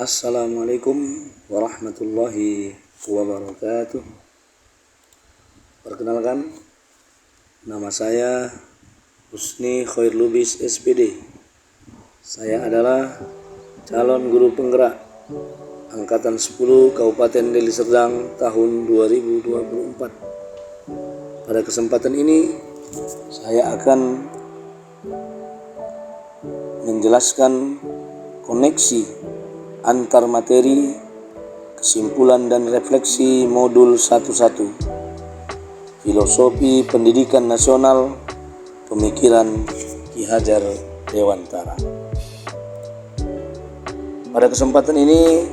Assalamualaikum warahmatullahi wabarakatuh. Perkenalkan, nama saya Husni Khair Lubis SPD. Saya adalah calon guru penggerak Angkatan 10 Kabupaten Deli Serdang tahun 2024. Pada kesempatan ini saya akan menjelaskan koneksi antar materi, kesimpulan dan refleksi modul 11 Filosofi Pendidikan Nasional Pemikiran Ki Hajar Dewantara. Pada kesempatan ini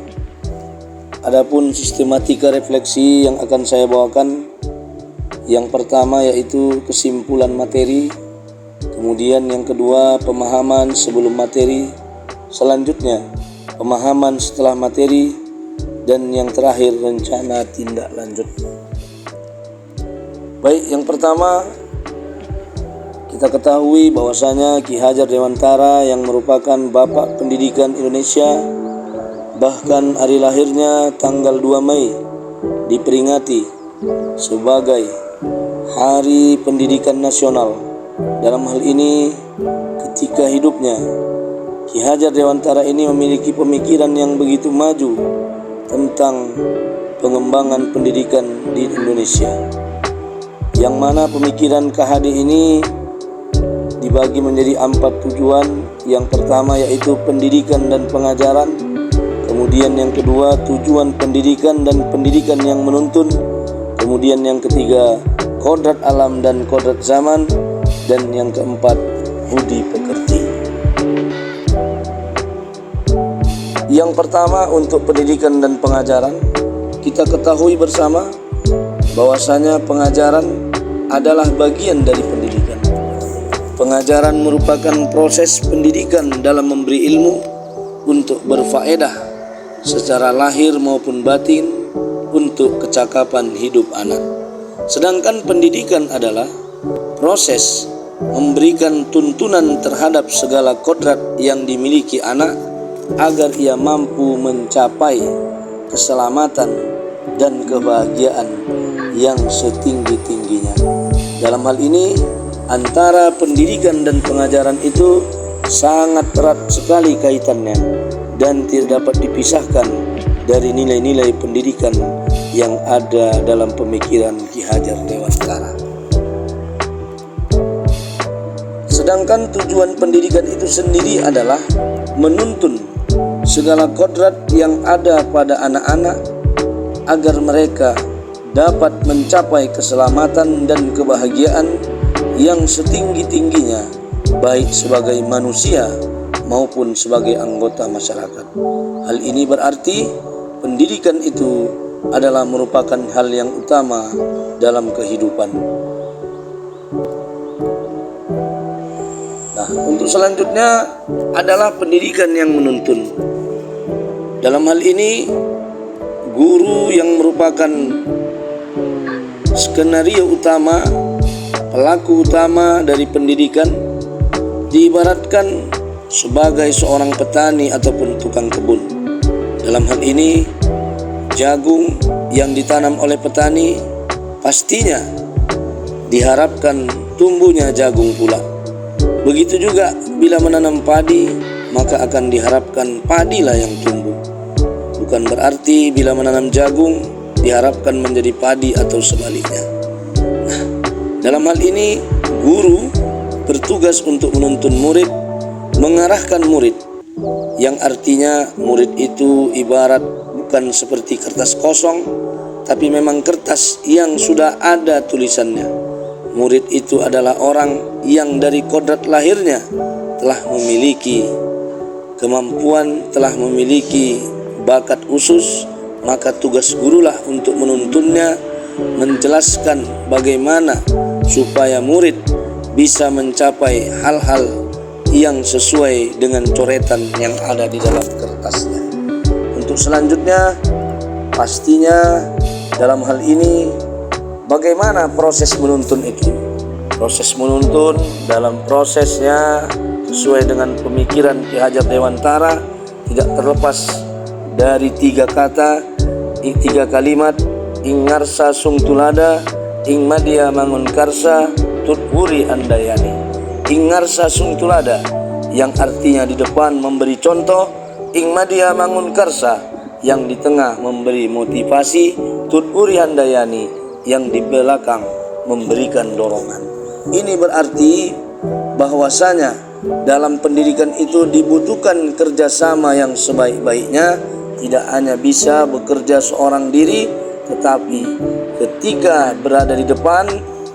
adapun sistematika refleksi yang akan saya bawakan. Yang pertama yaitu kesimpulan materi, kemudian yang kedua pemahaman sebelum materi, selanjutnya pemahaman setelah materi, dan yang terakhir rencana tindak lanjut. Baik, yang pertama kita ketahui bahwasanya Ki Hajar Dewantara yang merupakan Bapak Pendidikan Indonesia, bahkan hari lahirnya tanggal 2 Mei diperingati sebagai Hari Pendidikan Nasional. Dalam hal ini ketika hidupnya Ki Hajar Dewantara ini memiliki pemikiran yang begitu maju tentang pengembangan pendidikan di Indonesia, yang mana pemikiran KHD ini dibagi menjadi 4 tujuan. Yang pertama yaitu pendidikan dan pengajaran, kemudian yang kedua tujuan pendidikan dan pendidikan yang menuntun, kemudian yang ketiga kodrat alam dan kodrat zaman, dan yang keempat budi pekerti. Yang pertama untuk pendidikan dan pengajaran, kita ketahui bersama bahwasanya pengajaran adalah bagian dari pendidikan. Pengajaran merupakan proses pendidikan dalam memberi ilmu untuk berfaedah secara lahir maupun batin untuk kecakapan hidup anak. Sedangkan pendidikan adalah proses memberikan tuntunan terhadap segala kodrat yang dimiliki anak agar ia mampu mencapai keselamatan dan kebahagiaan yang setinggi-tingginya. Dalam hal ini, antara pendidikan dan pengajaran itu sangat erat sekali kaitannya dan tidak dapat dipisahkan dari nilai-nilai pendidikan yang ada dalam pemikiran Ki Hajar Dewantara. Sedangkan tujuan pendidikan itu sendiri adalah menuntun segala kodrat yang ada pada anak-anak agar mereka dapat mencapai keselamatan dan kebahagiaan yang setinggi-tingginya, baik sebagai manusia maupun sebagai anggota masyarakat. Hal ini berarti pendidikan itu adalah merupakan hal yang utama dalam kehidupan. Nah, untuk selanjutnya adalah pendidikan yang menuntun. Dalam hal ini, guru yang merupakan skenario utama, pelaku utama dari pendidikan, diibaratkan sebagai seorang petani ataupun tukang kebun. Dalam hal ini, jagung yang ditanam oleh petani pastinya diharapkan tumbuhnya jagung pula. Begitu juga bila menanam padi, maka akan diharapkan padilah yang tumbuh. Bukan berarti bila menanam jagung diharapkan menjadi padi atau sebaliknya. Nah, dalam hal ini guru bertugas untuk menuntun murid, mengarahkan murid, yang artinya murid itu ibarat bukan seperti kertas kosong, tapi memang kertas yang sudah ada tulisannya. Murid itu adalah orang yang dari kodrat lahirnya telah memiliki kemampuan, telah memiliki bakat khusus, maka tugas gurulah untuk menuntunnya, menjelaskan bagaimana supaya murid bisa mencapai hal-hal yang sesuai dengan coretan yang ada di dalam kertasnya. Untuk selanjutnya, pastinya dalam hal ini bagaimana proses menuntun itu? Proses menuntun dalam prosesnya sesuai dengan pemikiran Ki Hajar Dewantara tidak terlepas dari 3 kata, 3 kalimat, ing ngarsa sung tulada, ing madya mangun karsa, tut wuri andayani. Ing ngarsa sung tulada, yang artinya di depan memberi contoh, ing madya mangun karsa, yang di tengah memberi motivasi, tut wuri andayani, yang di belakang memberikan dorongan. Ini berarti bahwasanya dalam pendidikan itu dibutuhkan kerjasama yang sebaik-baiknya. Tidak hanya bisa bekerja seorang diri, tetapi ketika berada di depan,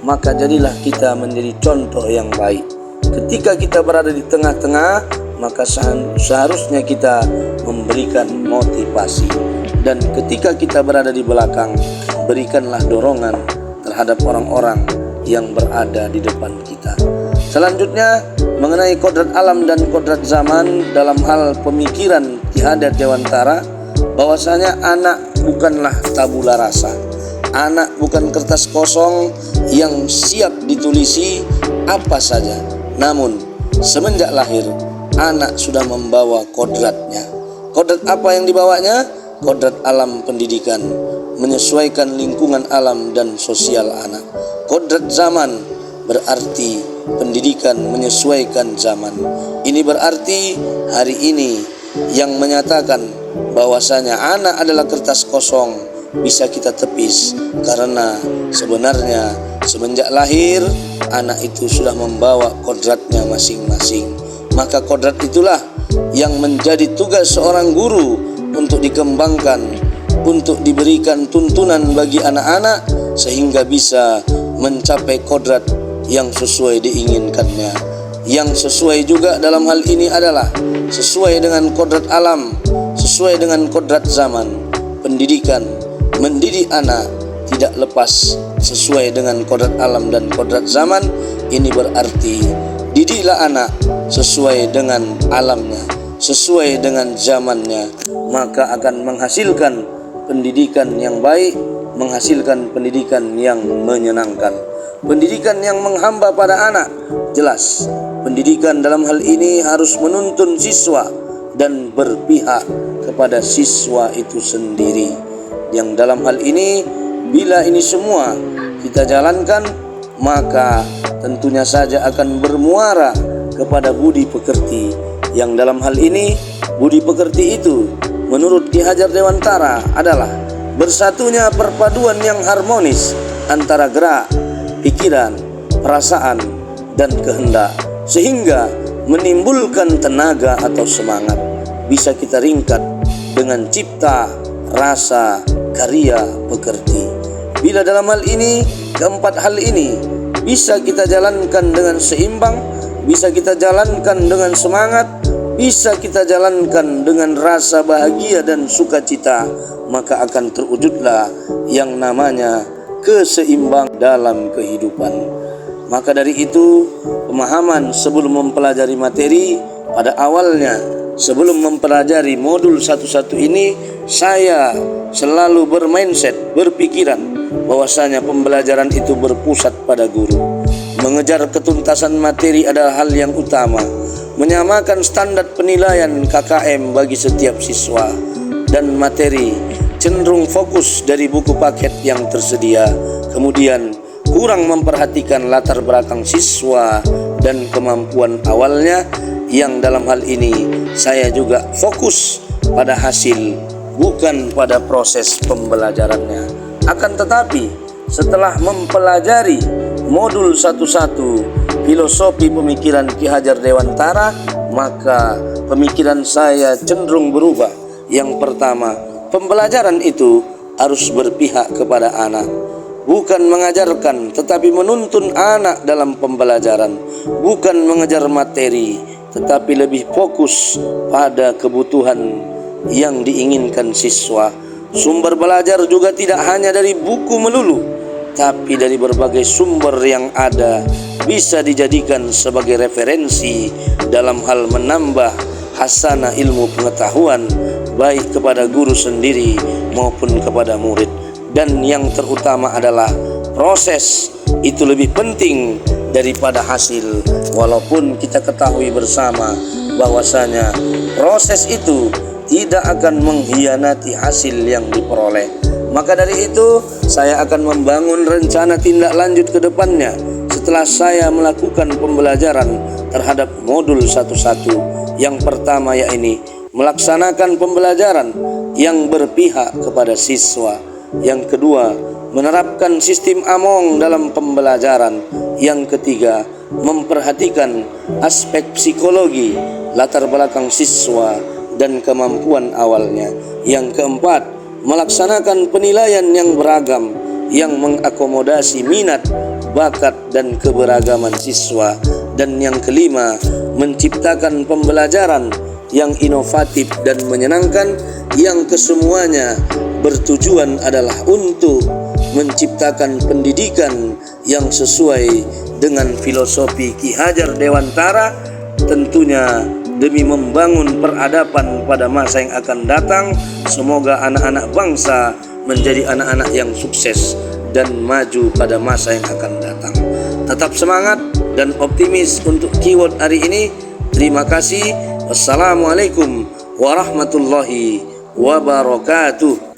maka jadilah kita menjadi contoh yang baik. Ketika kita berada di tengah-tengah, maka seharusnya kita memberikan motivasi. Dan ketika kita berada di belakang, berikanlah dorongan terhadap orang-orang yang berada di depan kita. Selanjutnya, mengenai kodrat alam dan kodrat zaman dalam hal pemikiran Ki Hajar Dewantara, bahwasanya anak bukanlah tabula rasa. Anak bukan kertas kosong yang siap ditulisi apa saja. Namun, semenjak lahir, anak sudah membawa kodratnya. Kodrat apa yang dibawanya? Kodrat alam pendidikan, menyesuaikan lingkungan alam dan sosial anak. Kodrat zaman berarti pendidikan menyesuaikan zaman. Ini berarti hari ini yang menyatakan bahwasanya anak adalah kertas kosong bisa kita tepis, karena sebenarnya semenjak lahir anak itu sudah membawa kodratnya masing-masing. Maka kodrat itulah yang menjadi tugas seorang guru untuk dikembangkan, untuk diberikan tuntunan bagi anak-anak sehingga bisa mencapai kodrat yang sesuai diinginkannya. Yang sesuai juga dalam hal ini adalah sesuai dengan kodrat alam, sesuai dengan kodrat zaman. Pendidikan, mendidik anak tidak lepas sesuai dengan kodrat alam dan kodrat zaman. Ini berarti didiklah anak sesuai dengan alamnya, sesuai dengan zamannya, maka akan menghasilkan pendidikan yang baik, menghasilkan pendidikan yang menyenangkan. Pendidikan yang menghamba pada anak, jelas pendidikan dalam hal ini harus menuntun siswa dan berpihak kepada siswa itu sendiri. Yang dalam hal ini, bila ini semua kita jalankan, maka tentunya saja akan bermuara kepada budi pekerti. Yang dalam hal ini, budi pekerti itu menurut Ki Hajar Dewantara adalah bersatunya perpaduan yang harmonis antara gerak, pikiran, perasaan, dan kehendak, sehingga menimbulkan tenaga atau semangat. Bisa kita ringkat dengan cipta, rasa, karya, pekerti. Bila dalam hal ini, keempat hal ini bisa kita jalankan dengan seimbang, bisa kita jalankan dengan semangat, bisa kita jalankan dengan rasa bahagia dan sukacita, maka akan terwujudlah yang namanya keseimbang dalam kehidupan. Maka dari itu, pemahaman sebelum mempelajari materi pada awalnya, sebelum mempelajari modul 1-1 ini, saya selalu bermindset, berpikiran bahwasanya pembelajaran itu berpusat pada guru. Mengejar ketuntasan materi adalah hal yang utama. Menyamakan standar penilaian KKM bagi setiap siswa, dan materi cenderung fokus dari buku paket yang tersedia. Kemudian kurang memperhatikan latar belakang siswa dan kemampuan awalnya, yang dalam hal ini saya juga fokus pada hasil, bukan pada proses pembelajarannya. Akan tetapi setelah mempelajari modul 1-1 filosofi pemikiran Ki Hajar Dewantara, maka pemikiran saya cenderung berubah. Yang pertama, pembelajaran itu harus berpihak kepada anak, bukan mengajarkan tetapi menuntun anak dalam pembelajaran, bukan mengejar materi tetapi lebih fokus pada kebutuhan yang diinginkan siswa. Sumber belajar juga tidak hanya dari buku melulu, tapi dari berbagai sumber yang ada bisa dijadikan sebagai referensi dalam hal menambah hasanah ilmu pengetahuan baik kepada guru sendiri maupun kepada murid. Dan yang terutama adalah proses itu lebih penting daripada hasil. Walaupun kita ketahui bersama bahwasanya proses itu tidak akan mengkhianati hasil yang diperoleh. Maka dari itu, saya akan membangun rencana tindak lanjut ke depannya setelah saya melakukan pembelajaran terhadap modul satu-satu. Yang pertama yakni melaksanakan pembelajaran yang berpihak kepada siswa. Yang kedua, menerapkan sistem AMONG dalam pembelajaran. Yang ketiga, memperhatikan aspek psikologi, latar belakang siswa, dan kemampuan awalnya. Yang keempat, melaksanakan penilaian yang beragam yang mengakomodasi minat, bakat, dan keberagaman siswa. Dan yang kelima, menciptakan pembelajaran yang inovatif dan menyenangkan, yang kesemuanya bertujuan adalah untuk menciptakan pendidikan yang sesuai dengan filosofi Ki Hajar Dewantara, tentunya demi membangun peradaban pada masa yang akan datang. Semoga anak-anak bangsa menjadi anak-anak yang sukses dan maju pada masa yang akan datang. Tetap semangat dan optimis untuk keyword hari ini. Terima kasih. Wassalamualaikum warahmatullahi wabarakatuh.